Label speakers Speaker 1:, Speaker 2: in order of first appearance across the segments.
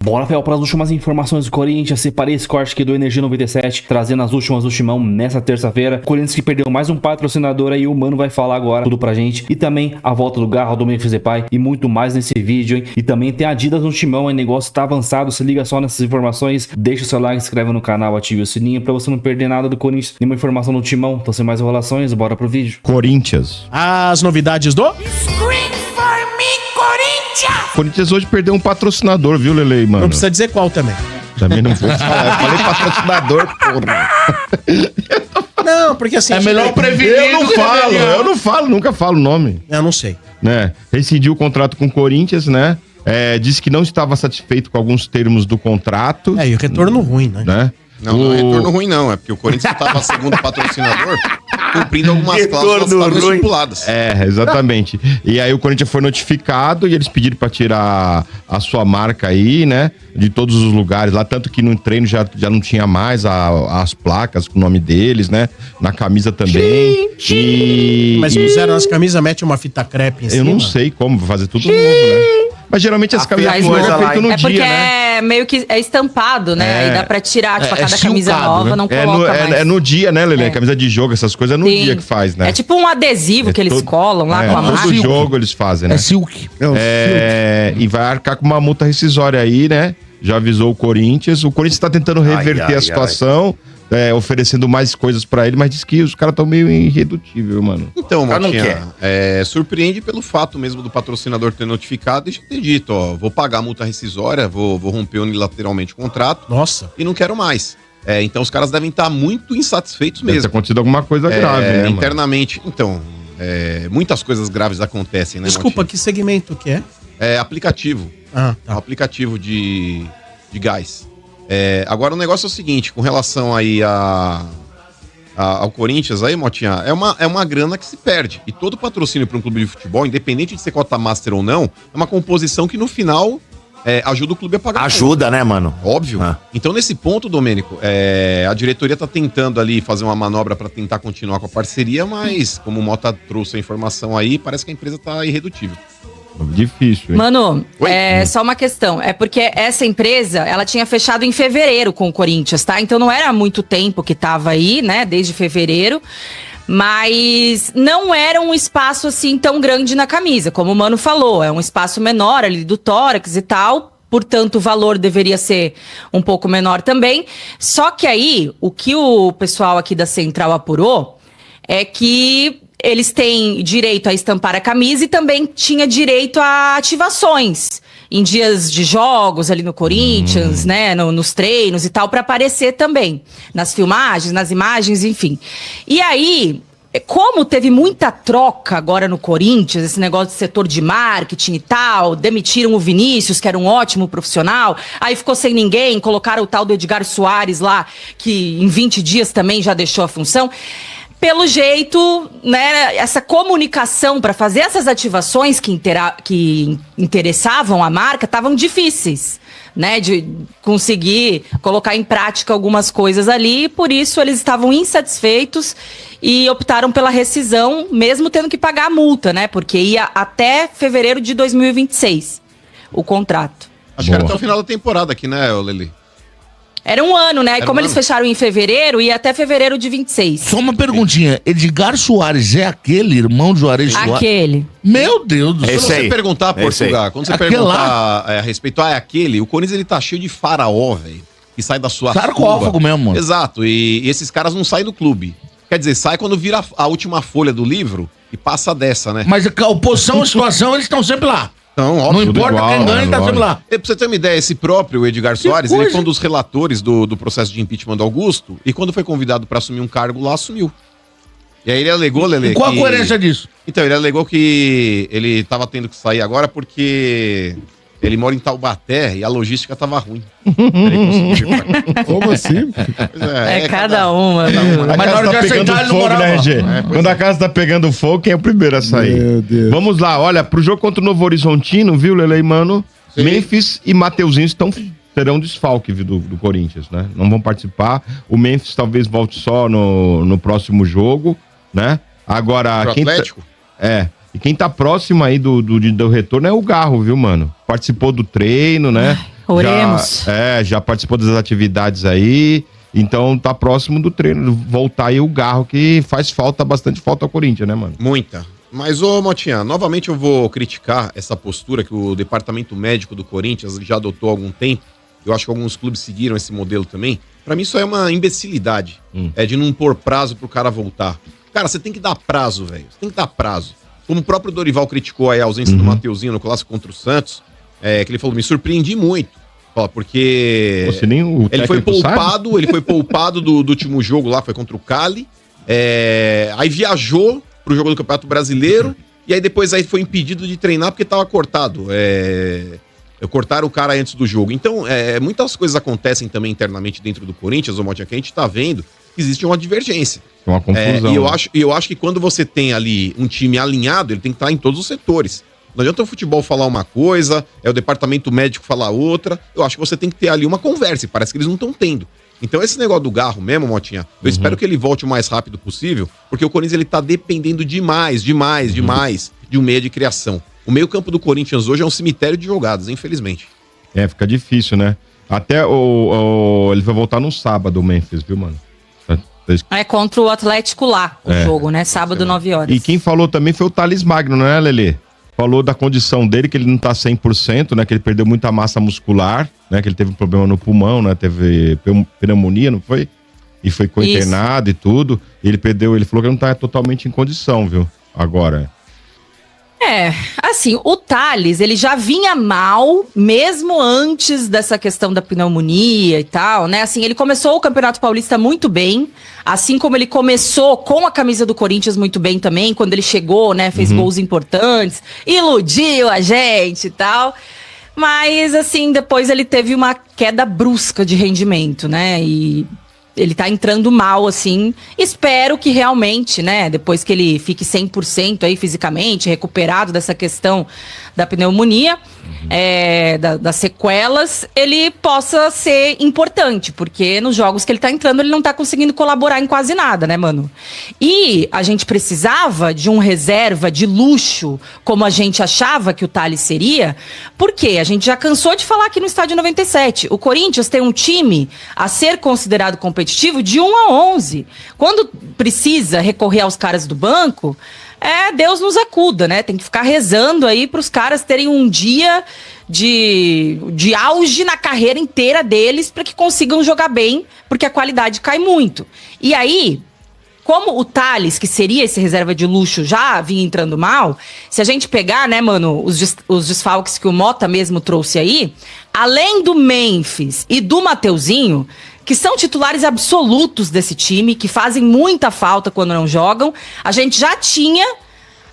Speaker 1: Bora, Fel, para as últimas informações do Corinthians. Separei esse corte aqui do Energia 97, trazendo as últimas do Timão nessa terça-feira. Corinthians que perdeu mais um patrocinador aí, o Mano vai falar agora tudo pra gente. E também a volta do Garro, do Memphis Depay e muito mais nesse vídeo, hein? E também tem a Adidas no Timão, o negócio tá avançado. Se liga só nessas informações, deixa o seu like, se inscreve no canal, ative o sininho pra você não perder nada do Corinthians. Nenhuma informação no Timão. Então, sem mais enrolações, bora pro vídeo.
Speaker 2: Corinthians.
Speaker 3: As novidades do...
Speaker 4: Scream for me, Corinthians!
Speaker 2: Corinthians hoje perdeu um patrocinador, viu, Lele, mano?
Speaker 3: Não precisa dizer qual também.
Speaker 2: Também não vou falar. Eu falei patrocinador, porra.
Speaker 3: Não, porque assim...
Speaker 5: É melhor prevenir.
Speaker 2: Eu não falo, nunca falo o nome.
Speaker 3: Eu não sei.
Speaker 2: Né? Rescindiu o contrato com o Corinthians, né? Disse que não estava satisfeito com alguns termos do contrato.
Speaker 3: E o retorno ruim, né?
Speaker 6: Não é retorno ruim, não. É porque o Corinthians estava segundo patrocinador, cumprindo algumas cláusulas que estavam estipuladas.
Speaker 2: Exatamente. E aí o Corinthians foi notificado e eles pediram pra tirar a sua marca aí, né? De todos os lugares lá. Tanto que no treino já não tinha mais as placas com o nome deles, né? Na camisa também.
Speaker 3: Mas fizeram as camisas, mete uma fita crepe em cima.
Speaker 2: Eu não sei como fazer tudo novo, né? Mas geralmente as camisas é feito no dia, né?
Speaker 7: É meio que é estampado, né? Aí dá pra tirar, tipo, a cada camisa
Speaker 5: silcado,
Speaker 7: nova,
Speaker 5: né?
Speaker 7: não coloca mais.
Speaker 2: É no dia, né, Lelê? Camisa de jogo, essas coisas é no dia que faz, né?
Speaker 7: É tipo um adesivo que eles colam lá com a marca.
Speaker 2: Todo jogo eles fazem, né?
Speaker 5: É silk.
Speaker 2: E vai arcar com uma multa rescisória aí, né? Já avisou o Corinthians. O Corinthians tá tentando reverter a situação, oferecendo mais coisas pra ele, mas diz que os caras estão meio irredutíveis, mano.
Speaker 6: Então, Motinha, surpreende pelo fato mesmo do patrocinador ter notificado e já ter dito, ó, vou pagar a multa rescisória, vou romper unilateralmente o contrato.
Speaker 3: Nossa.
Speaker 6: E não quero mais. Então os caras devem estar muito insatisfeitos
Speaker 2: Deve
Speaker 6: mesmo.
Speaker 2: ter acontecido alguma coisa grave, né,
Speaker 6: internamente. Mano? Então, muitas coisas graves acontecem, né,
Speaker 3: Desculpa,
Speaker 6: Motinha?
Speaker 3: que segmento que é?
Speaker 6: É aplicativo.
Speaker 3: Tá.
Speaker 6: Aplicativo de gás. Agora o negócio é o seguinte, com relação aí ao Corinthians aí, Motinha, é uma grana que se perde. E todo patrocínio para um clube de futebol, independente de ser cota master ou não, é uma composição que no final ajuda o clube a pagar.
Speaker 5: Ajuda, né, mano?
Speaker 6: Óbvio. Então nesse ponto, Domênico, a diretoria tá tentando ali fazer uma manobra para tentar continuar com a parceria, mas como o Mota trouxe a informação aí, parece que a empresa tá irredutível.
Speaker 2: Difícil, hein?
Speaker 7: Mano, só uma questão. É porque essa empresa, ela tinha fechado em fevereiro com o Corinthians, tá? Então não era muito tempo que tava aí, né? Desde fevereiro. Mas não era um espaço assim tão grande na camisa. Como o Mano falou, é um espaço menor ali do tórax e tal. Portanto, o valor deveria ser um pouco menor também. Só que aí, o que o pessoal aqui da Central apurou é que eles têm direito a estampar a camisa e também tinha direito a ativações em dias de jogos ali no Corinthians, né, nos treinos e tal, para aparecer também nas filmagens, nas imagens, enfim. E aí, como teve muita troca agora no Corinthians, esse negócio de setor de marketing e tal, demitiram o Vinícius, que era um ótimo profissional, aí ficou sem ninguém, colocaram o tal do Edgar Soares lá, que em 20 dias também já deixou a função. Pelo jeito, né, essa comunicação para fazer essas ativações que interessavam a marca estavam difíceis, né, de conseguir colocar em prática algumas coisas ali, e por isso eles estavam insatisfeitos e optaram pela rescisão, mesmo tendo que pagar a multa, né, porque ia até fevereiro de 2026 o contrato.
Speaker 6: Acho que era até o final da temporada aqui, né, Leli?
Speaker 7: Era um ano, né? E como eles fecharam em fevereiro, ia até fevereiro de 26.
Speaker 5: Só uma perguntinha. Edgar Soares é aquele irmão de Juarez Soares?
Speaker 7: Aquele.
Speaker 5: Meu Deus do céu.
Speaker 6: Quando você perguntar, Portugal, quando você perguntar a respeito, é aquele, o Corinthians ele tá cheio de faraó, velho, que sai da sua
Speaker 5: sarcófago mesmo, mano.
Speaker 6: Exato, e esses caras não saem do clube. Quer dizer, sai quando vira a última folha do livro e passa dessa, né?
Speaker 5: Mas a oposição, a situação, eles estão sempre lá.
Speaker 6: Então, óbvio,
Speaker 5: não importa quem ganha, ele tá sempre lá.
Speaker 6: Pra você ter uma ideia, esse próprio Edgar Soares, ele foi um dos relatores do processo de impeachment do Augusto, e quando foi convidado pra assumir um cargo lá, assumiu. E aí ele alegou, Lele,
Speaker 5: e qual a coerência disso? Então,
Speaker 6: ele alegou que ele tava tendo que sair agora porque ele mora em Taubaté e a logística tava ruim.
Speaker 2: Como assim?
Speaker 7: Cada uma.
Speaker 2: Mas na hora de aceitar, ele não morava. Né, RG? Quando a casa tá pegando fogo, quem é o primeiro a sair? Meu Deus. Vamos lá, olha, pro jogo contra o Novo Horizontino, viu, Lele e Mano? Sim. Memphis e Mateuzinho terão desfalque do Corinthians, né? Não vão participar. O Memphis talvez volte só no próximo jogo, né? Agora,
Speaker 6: pro Atlético?
Speaker 2: E quem tá próximo aí do retorno é o Garro, viu, mano? Participou do treino, né?
Speaker 7: Oremos.
Speaker 2: Já participou das atividades aí, então tá próximo do treino, voltar aí o Garro, que faz bastante falta ao Corinthians, né, mano?
Speaker 6: Muita. Mas, ô Motinha, novamente eu vou criticar essa postura que o departamento médico do Corinthians já adotou há algum tempo. Eu acho que alguns clubes seguiram esse modelo também. Pra mim isso é uma imbecilidade. É de não pôr prazo pro cara voltar. Cara, você tem que dar prazo, velho. Você tem que dar prazo. Como o próprio Dorival criticou aí a ausência do Mateuzinho no clássico contra o Santos, que ele falou, me surpreendi muito. Porque ele foi poupado do último jogo lá, foi contra o Cali. Aí viajou pro jogo do Campeonato Brasileiro e aí depois aí foi impedido de treinar porque tava cortado. Cortaram o cara antes do jogo. Então, muitas coisas acontecem também internamente dentro do Corinthians, ô Motinha, que a gente tá vendo que existe uma divergência.
Speaker 2: Uma confusão.
Speaker 6: E eu acho que quando você tem ali um time alinhado, ele tem que estar em todos os setores. Não adianta o futebol falar uma coisa, o departamento médico falar outra. Eu acho que você tem que ter ali uma conversa, e parece que eles não estão tendo. Então esse negócio do Garro mesmo, Motinha, eu espero que ele volte o mais rápido possível, porque o Corinthians ele tá dependendo demais de um meia de criação. O meio campo do Corinthians hoje é um cemitério de jogadas, infelizmente.
Speaker 2: Fica difícil, né? Até ele vai voltar no sábado, o Memphis, viu, mano?
Speaker 7: Contra o Atlético lá, o jogo, né? Sábado, 9 horas.
Speaker 2: E quem falou também foi o Thales Magno, não é, Lelê? Falou da condição dele, que ele não tá 100%, né? Que ele perdeu muita massa muscular, né? Que ele teve um problema no pulmão, né? Teve pneumonia, não foi? E foi internado e tudo. E ele falou que não tá totalmente em condição, viu? Agora.
Speaker 7: Assim, o Thales, ele já vinha mal, mesmo antes dessa questão da pneumonia e tal, né? Assim, ele começou o Campeonato Paulista muito bem, assim como ele começou com a camisa do Corinthians muito bem também, quando ele chegou, né? Fez gols importantes, iludiu a gente e tal. Mas, assim, depois ele teve uma queda brusca de rendimento, né? E ele tá entrando mal, assim. Espero que realmente, né, depois que ele fique 100% aí fisicamente, recuperado dessa questão da pneumonia, das sequelas, ele possa ser importante, porque nos jogos que ele tá entrando, ele não tá conseguindo colaborar em quase nada, né, mano? E a gente precisava de um reserva de luxo, como a gente achava que o Thales seria, porque a gente já cansou de falar aqui no Estádio 97. O Corinthians tem um time a ser considerado competitivo de 1 a 11. Quando precisa recorrer aos caras do banco, Deus nos acuda, né? Tem que ficar rezando aí para os caras terem um dia de auge na carreira inteira deles para que consigam jogar bem, porque a qualidade cai muito. E aí, como o Thales, que seria esse reserva de luxo, já vinha entrando mal, se a gente pegar, né, mano, os desfalques que o Mota mesmo trouxe aí, além do Memphis e do Mateuzinho, que são titulares absolutos desse time, que fazem muita falta quando não jogam, a gente já tinha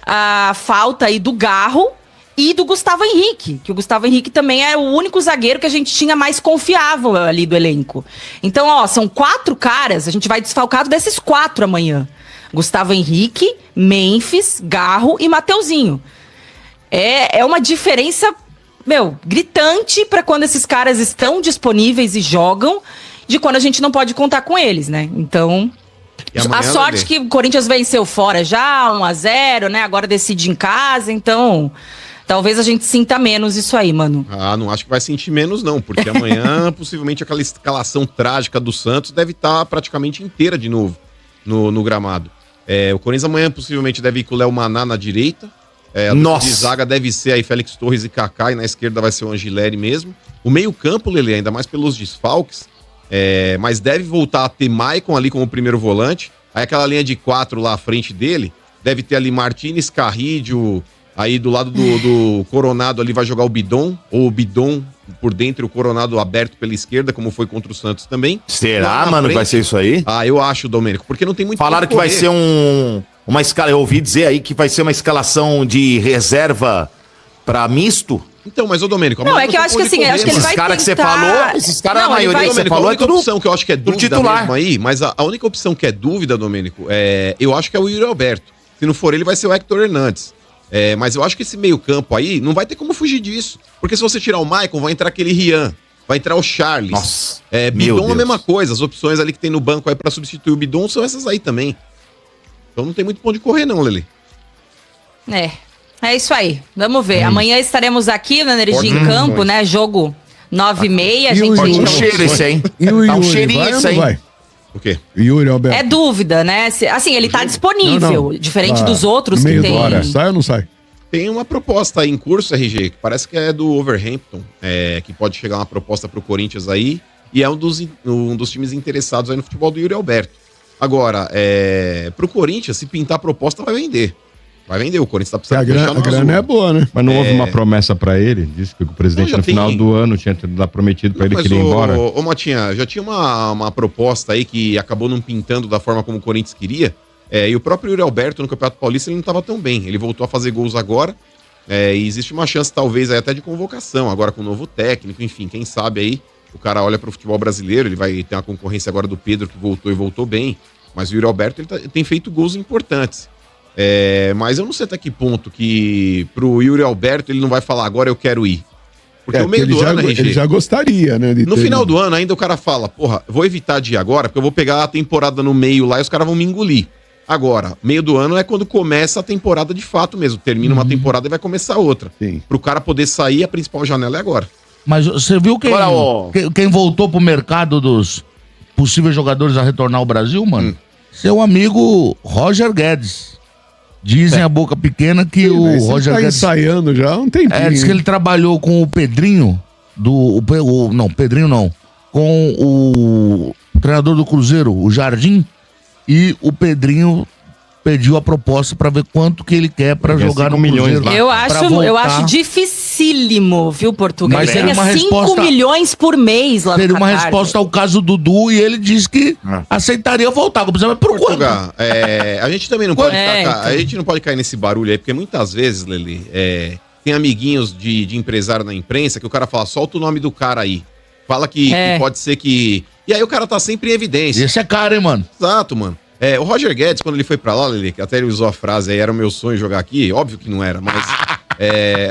Speaker 7: a falta aí do Garro e do Gustavo Henrique, que o Gustavo Henrique também era o único zagueiro que a gente tinha mais confiável ali do elenco. Então, são 4 caras, a gente vai desfalcado desses 4 amanhã. Gustavo Henrique, Memphis, Garro e Mateuzinho. É uma diferença, gritante para quando esses caras estão disponíveis e jogam, de quando a gente não pode contar com eles, né? Então, a sorte que o Corinthians venceu fora já, 1-0, né? Agora decide em casa, então talvez a gente sinta menos isso aí, mano.
Speaker 6: Não acho que vai sentir menos não, porque amanhã possivelmente aquela escalação trágica do Santos deve estar praticamente inteira de novo no gramado. O Corinthians amanhã possivelmente deve ir com o Léo Maná na direita. A de zaga deve ser aí Félix Torres e Kaká, e na esquerda vai ser o Angileri mesmo. O meio-campo, Lelê, ainda mais pelos desfalques, mas deve voltar a ter Maicon ali como primeiro volante. Aí aquela linha de 4 lá à frente dele, deve ter ali Martínez, Carrídio, aí do lado do Coronado ali vai jogar o Bidon, ou o Bidon por dentro e o Coronado aberto pela esquerda, como foi contra o Santos também.
Speaker 5: Será, mano,
Speaker 6: frente,
Speaker 5: que vai ser isso aí?
Speaker 6: Eu acho, Domênico, porque não tem muito.
Speaker 5: Falaram que vai ser uma escala, eu ouvi dizer aí que vai ser uma escalação de reserva pra misto.
Speaker 6: Então, mas ô Domênico...
Speaker 7: Não, é que eu acho que assim, acho que ele vai tentar...
Speaker 5: que você falou, esses caras, a maioria que você falou,
Speaker 6: a única opção que eu acho que é dúvida
Speaker 5: titular
Speaker 6: mesmo aí, mas a única opção que é dúvida, Domênico, eu acho que é o Yuri Alberto. Se não for ele, vai ser o Hector Hernandes. Mas eu acho que esse meio campo aí, não vai ter como fugir disso. Porque se você tirar o Maicon, vai entrar aquele Rian, vai entrar o Charles.
Speaker 5: Nossa,
Speaker 6: Bidon é a mesma coisa, as opções ali que tem no banco aí pra substituir o Bidon são essas aí também. Então não tem muito pra onde correr não, Lelê.
Speaker 7: É isso aí, vamos ver. Amanhã estaremos aqui no Energia em Campo, né? Jogo 9,6, a
Speaker 8: E
Speaker 7: gente...
Speaker 8: o
Speaker 5: Tá
Speaker 8: Yuri?
Speaker 5: um cheiro esse aí, hein?
Speaker 8: E o
Speaker 5: Tá um
Speaker 8: Yuri,
Speaker 5: cheirinho
Speaker 8: vai ou
Speaker 5: esse
Speaker 8: não
Speaker 5: aí.
Speaker 8: vai?
Speaker 6: O quê?
Speaker 8: Yuri Alberto.
Speaker 7: É dúvida, né? Assim, ele tá disponível, diferente dos outros
Speaker 8: no
Speaker 7: que
Speaker 8: meio
Speaker 7: tem...
Speaker 8: da hora. Sai ou não sai?
Speaker 6: Tem uma proposta aí em curso, RG, que parece que é do Wolverhampton, que pode chegar uma proposta pro Corinthians aí, e é um dos times interessados aí no futebol do Yuri Alberto. Agora, pro Corinthians, se pintar a proposta, vai vender. Vai vender, o Corinthians tá
Speaker 8: Porque
Speaker 6: precisando
Speaker 8: a
Speaker 6: fechar no
Speaker 8: grana é
Speaker 6: azul.
Speaker 8: boa, né?
Speaker 2: Mas não houve uma promessa pra ele? Disse que o presidente
Speaker 6: Não, já
Speaker 2: no final
Speaker 6: tem.
Speaker 2: do ano tinha prometido pra ele
Speaker 6: Mas
Speaker 2: que ele ia embora.
Speaker 6: Ô, Motinha, já tinha uma proposta aí que acabou não pintando da forma como o Corinthians queria. E o próprio Yuri Alberto no Campeonato Paulista ele não estava tão bem. Ele voltou a fazer gols agora. E existe uma chance, talvez, aí até de convocação, agora com o novo técnico, enfim, quem sabe aí o cara olha para o futebol brasileiro, ele vai ter uma concorrência agora do Pedro, que voltou e voltou bem. Mas o Yuri Alberto ele tem feito gols importantes. Mas eu não sei até que ponto que pro Yuri Alberto ele não vai falar agora eu quero ir. Porque no meio
Speaker 8: ele
Speaker 6: do
Speaker 8: já,
Speaker 6: ano, RG,
Speaker 8: ele já gostaria, né?
Speaker 6: no final do ano ainda o cara fala, porra, vou evitar de ir agora, porque eu vou pegar a temporada no meio lá e os caras vão me engolir. Agora, meio do ano é quando começa a temporada de fato mesmo. Termina uma temporada e vai começar outra.
Speaker 8: Sim.
Speaker 6: Pro cara poder sair, a principal janela é agora.
Speaker 9: Mas você viu
Speaker 5: Agora, ó.
Speaker 9: quem voltou pro mercado dos possíveis jogadores a retornar ao Brasil, mano? Seu amigo Roger Guedes. Dizem a boca pequena que o
Speaker 8: Mas
Speaker 9: Roger
Speaker 8: tá
Speaker 9: Guedes...
Speaker 8: ensaiando já há um tempinho.
Speaker 9: diz que ele trabalhou com o Pedrinho, Pedrinho não, com o treinador do Cruzeiro, o Jardim, e o Pedrinho pediu a proposta pra ver quanto que ele quer pra
Speaker 2: Ele quer
Speaker 9: jogar
Speaker 2: 5
Speaker 9: no
Speaker 2: milhões
Speaker 9: Cruzeiro.
Speaker 2: lá.
Speaker 7: Eu acho dificílimo, viu, Portugal?
Speaker 9: Mas
Speaker 7: Ele
Speaker 9: seria
Speaker 7: ganha
Speaker 9: uma
Speaker 7: 5
Speaker 9: resposta-
Speaker 7: milhões por mês lá
Speaker 9: Teria
Speaker 7: no
Speaker 9: uma
Speaker 7: Qatar.
Speaker 9: resposta ao caso do Dudu e ele disse que aceitaria voltar. Eu precisava por quanto?
Speaker 6: Portugal, a gente também não pode
Speaker 7: então.
Speaker 6: a gente não pode cair nesse barulho aí, porque muitas vezes, Lele, tem amiguinhos de empresário na imprensa que o cara fala, solta o nome do cara aí. Fala que pode ser que... E aí o cara tá sempre em evidência.
Speaker 9: Esse é caro, hein, mano?
Speaker 6: Exato, mano. O Roger Guedes, quando ele foi pra lá, Lele, que até ele usou a frase aí, era o meu sonho jogar aqui, óbvio que não era, mas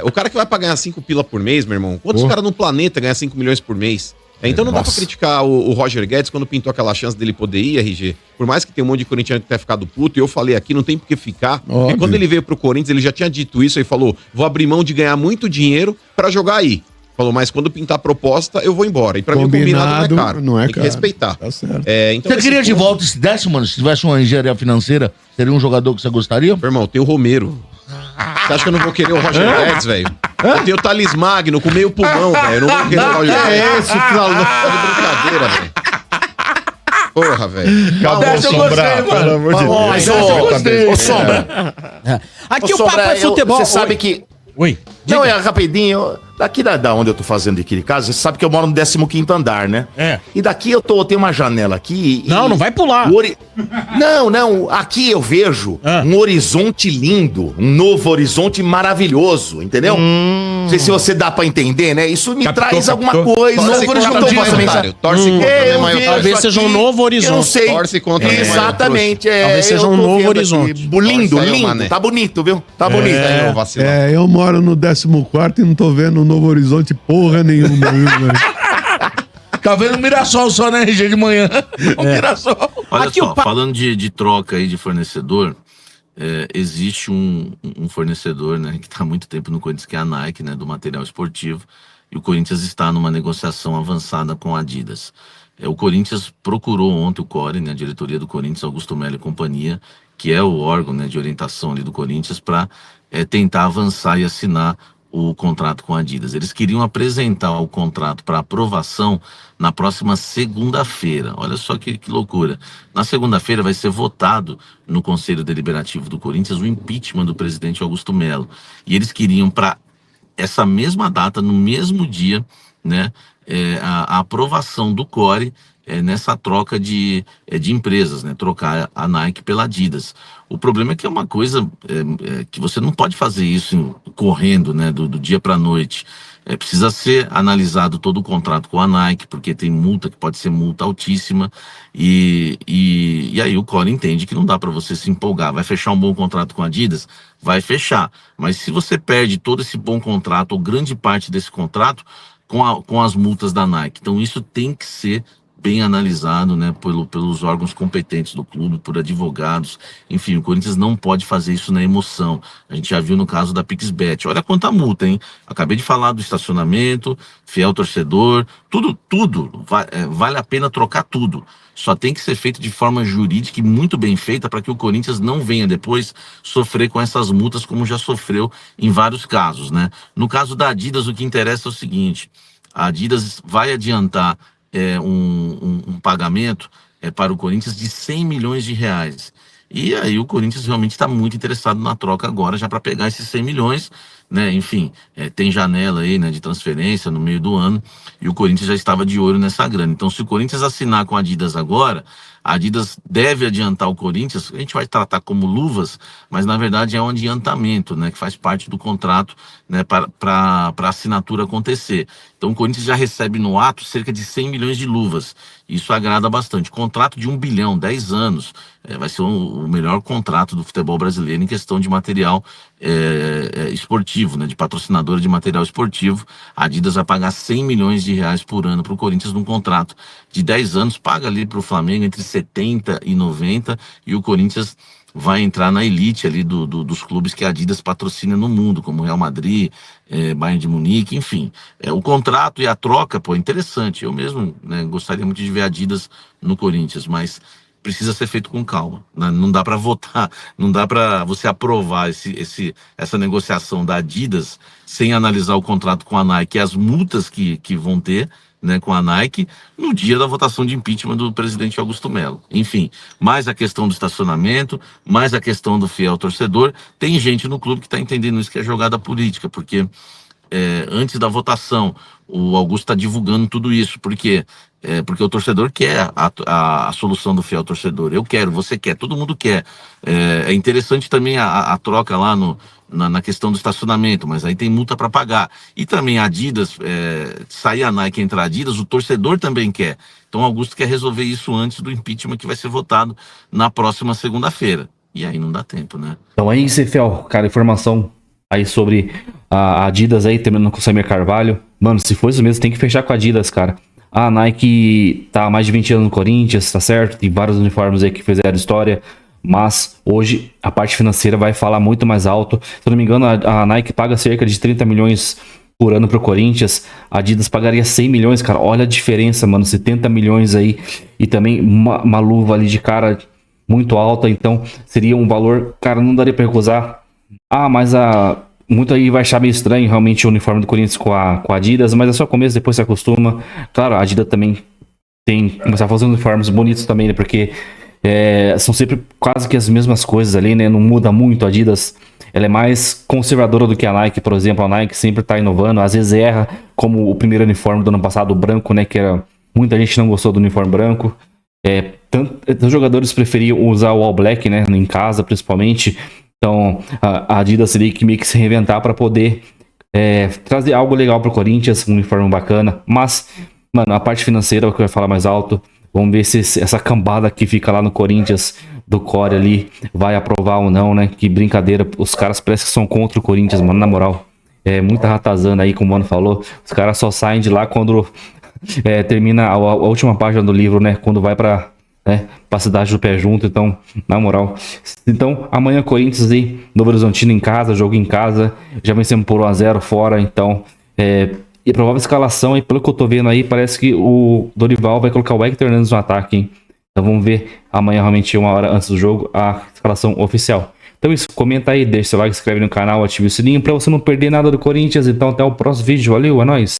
Speaker 6: o cara que vai pra ganhar 5 pila por mês, meu irmão, quantos caras no planeta ganham 5 milhões por mês? Então não dá pra criticar o Roger Guedes quando pintou aquela chance dele poder ir, RG. Por mais que tenha um monte de corintiano que tenha ficado puto, e eu falei aqui, não tem por que ficar. Porque quando ele veio pro Corinthians, ele já tinha dito isso, aí falou, vou abrir mão de ganhar muito dinheiro pra jogar aí. Falou, mas quando pintar a proposta, eu vou embora. E pra mim o combinado não é caro.
Speaker 8: Não é
Speaker 6: tem que
Speaker 8: caro.
Speaker 6: respeitar.
Speaker 8: Tá certo.
Speaker 6: Então,
Speaker 9: Você
Speaker 6: esse
Speaker 9: queria de
Speaker 6: ponto-
Speaker 9: volta esse décimo, mano? Se tivesse uma engenharia financeira, seria um jogador que você gostaria?
Speaker 6: Meu irmão, tem o Romero. Você acha que eu não vou querer o Roger Guedes, velho? Eu tenho o Thales Magno com meio pulmão, velho. Eu não vou querer o Roger Guedes. Tá de brincadeira, velho. Porra, velho.
Speaker 2: Acabou
Speaker 9: Dessa eu
Speaker 2: Sombra,
Speaker 9: gostei,
Speaker 2: pelo amor de Deus.
Speaker 5: Mas, ô, Sombra.
Speaker 3: Aqui
Speaker 5: Ô,
Speaker 3: o papo
Speaker 5: Sombra,
Speaker 3: é futebol.
Speaker 5: Você sabe que...
Speaker 3: Oi.
Speaker 5: Não, rapidinho. Daqui da onde eu tô fazendo aquele caso, você sabe que eu moro no 15º andar, né? E daqui eu tenho uma janela aqui.
Speaker 3: Não vai pular.
Speaker 5: Não. Aqui eu vejo um horizonte lindo, um novo horizonte maravilhoso, entendeu? Não sei se você dá pra entender, né? Isso me traz alguma coisa.
Speaker 6: Torce contra o time adversário. Torce contra o Neymar.
Speaker 3: Talvez seja um novo horizonte.
Speaker 5: Eu não sei.
Speaker 6: Torce contra o Neymar.
Speaker 5: Exatamente.
Speaker 3: Talvez seja
Speaker 5: eu
Speaker 3: um
Speaker 5: tô
Speaker 3: novo
Speaker 5: vendo
Speaker 3: horizonte.
Speaker 5: aqui. Lindo,
Speaker 6: Torce aí,
Speaker 5: lindo.
Speaker 6: Mané.
Speaker 5: Tá bonito, viu? Tá bonito.
Speaker 6: Aí, ô vacilão.
Speaker 8: Eu moro no 14º e não tô vendo Novo Horizonte porra nenhuma, viu, velho?
Speaker 9: Tá vendo o Mirassol só na RG de manhã. O Mirassol.
Speaker 10: Olha
Speaker 3: Aqui
Speaker 10: só,
Speaker 3: o pa-
Speaker 10: falando de troca aí de fornecedor, existe um fornecedor, né, que está há muito tempo no Corinthians, que é a Nike, né, do material esportivo, e o Corinthians está numa negociação avançada com a Adidas. O Corinthians procurou ontem o CORE, né, a diretoria do Corinthians, Augusto Melo e companhia, que é o órgão, né, de orientação ali do Corinthians, para tentar avançar e assinar o contrato com a Adidas. Eles queriam apresentar o contrato para aprovação na próxima segunda-feira. Olha só que loucura. Na segunda-feira vai ser votado no Conselho Deliberativo do Corinthians o impeachment do presidente Augusto Melo. E eles queriam para essa mesma data, no mesmo dia, né, a aprovação do CORE nessa troca de empresas, né, trocar a Nike pela Adidas. O problema é que é uma coisa que você não pode fazer isso correndo, né, do dia para a noite. Precisa ser analisado todo o contrato com a Nike, porque tem multa que pode ser multa altíssima, e aí o CORE entende que não dá para você se empolgar. Vai fechar um bom contrato com a Adidas? Vai fechar. Mas se você perde todo esse bom contrato, ou grande parte desse contrato, com as multas da Nike. Então isso tem que ser bem analisado, né, pelos órgãos competentes do clube, por advogados. Enfim, o Corinthians não pode fazer isso na emoção. A gente já viu no caso da PixBet. Olha quanta multa, hein? Acabei de falar do estacionamento, fiel torcedor, tudo vale a pena trocar tudo. Só tem que ser feito de forma jurídica e muito bem feita para que o Corinthians não venha depois sofrer com essas multas como já sofreu em vários casos, né? No caso da Adidas, o que interessa é o seguinte: a Adidas vai adiantar um pagamento para o Corinthians de 100 milhões de reais. E aí o Corinthians realmente está muito interessado na troca agora, já para pegar esses 100 milhões, né? Enfim, tem janela aí, né, de transferência no meio do ano, e o Corinthians já estava de olho nessa grana. Então, se o Corinthians assinar com a Adidas agora, a Adidas deve adiantar o Corinthians, a gente vai tratar como luvas, mas na verdade é um adiantamento, né, que faz parte do contrato, né, para a assinatura acontecer. Então o Corinthians já recebe no ato cerca de 100 milhões de luvas. Isso agrada bastante. Contrato de 1 bilhão, 10 anos, vai ser o melhor contrato do futebol brasileiro em questão de material esportivo, né, de patrocinadora de material esportivo. A Adidas vai pagar 100 milhões de reais por ano para o Corinthians num contrato de 10 anos, paga ali para o Flamengo entre 70 e 90, e o Corinthians vai entrar na elite ali dos clubes que a Adidas patrocina no mundo, como Real Madrid, Bayern de Munique, enfim. O contrato e a troca, pô, é interessante. Eu mesmo, né, gostaria muito de ver a Adidas no Corinthians, mas precisa ser feito com calma, né? Não dá para votar, não dá para você aprovar essa negociação da Adidas sem analisar o contrato com a Nike e as multas que vão ter, né, com a Nike no dia da votação de impeachment do presidente Augusto Melo. Enfim, mais a questão do estacionamento, mais a questão do fiel torcedor. Tem gente no clube que está entendendo isso que é jogada política, porque antes da votação o Augusto está divulgando tudo isso. Por quê? Porque o torcedor quer a solução do fiel torcedor. Eu quero, você quer, todo mundo quer. É interessante também a troca lá na questão do estacionamento, mas aí tem multa para pagar. E também a Adidas, sair a Nike e entrar a Adidas, o torcedor também quer. Então o Augusto quer resolver isso antes do impeachment que vai ser votado na próxima segunda-feira. E aí não dá tempo, né?
Speaker 1: Então aí, Cefel, cara, informação aí sobre a Adidas aí, terminando com o Samir Carvalho. Mano, se for isso mesmo, tem que fechar com a Adidas, cara. A Nike tá há mais de 20 anos no Corinthians, tá certo? Tem vários uniformes aí que fizeram história. Mas hoje a parte financeira vai falar muito mais alto. Se eu não me engano, a Nike paga cerca de 30 milhões por ano pro Corinthians. A Adidas pagaria 100 milhões, cara. Olha a diferença, mano. 70 milhões aí. E também uma luva ali de cara muito alta. Então seria um valor, cara, não daria pra recusar. Mas muito aí vai achar meio estranho realmente o uniforme do Corinthians com a Adidas. Mas é só começo, depois se acostuma. Claro, a Adidas também tem que começar a fazer uniformes bonitos também, né? Porque são sempre quase que as mesmas coisas ali, né? Não muda muito. A Adidas, ela é mais conservadora do que a Nike, por exemplo. A Nike sempre tá inovando, às vezes erra, como o primeiro uniforme do ano passado, o branco, né? Que muita gente não gostou do uniforme branco. Tantos jogadores preferiam usar o All Black, né? Em casa, principalmente. Então, a Adidas teria que meio que se reinventar para poder trazer algo legal pro Corinthians, um uniforme bacana. Mas, mano, a parte financeira é o que vai falar mais alto. Vamos ver se essa cambada que fica lá no Corinthians, do Core ali, vai aprovar ou não, né? Que brincadeira. Os caras parecem que são contra o Corinthians, mano, na moral. Muita ratazana aí, como o mano falou. Os caras só saem de lá quando termina a última página do livro, né? Quando vai pra cidade do pé junto. Então, na moral. Então, amanhã Corinthians aí, Novo Horizontino em casa, jogo em casa. Já vencemos por 1-0 fora, então... E a provável escalação, aí, pelo que eu tô vendo aí, parece que o Dorival vai colocar o Hector Hernandes no ataque, hein? Então vamos ver amanhã, realmente, 1 hora antes do jogo, a escalação oficial. Então isso, comenta aí, deixa seu like, se inscreve no canal, ative o sininho pra você não perder nada do Corinthians. Então até o próximo vídeo, valeu, é nóis!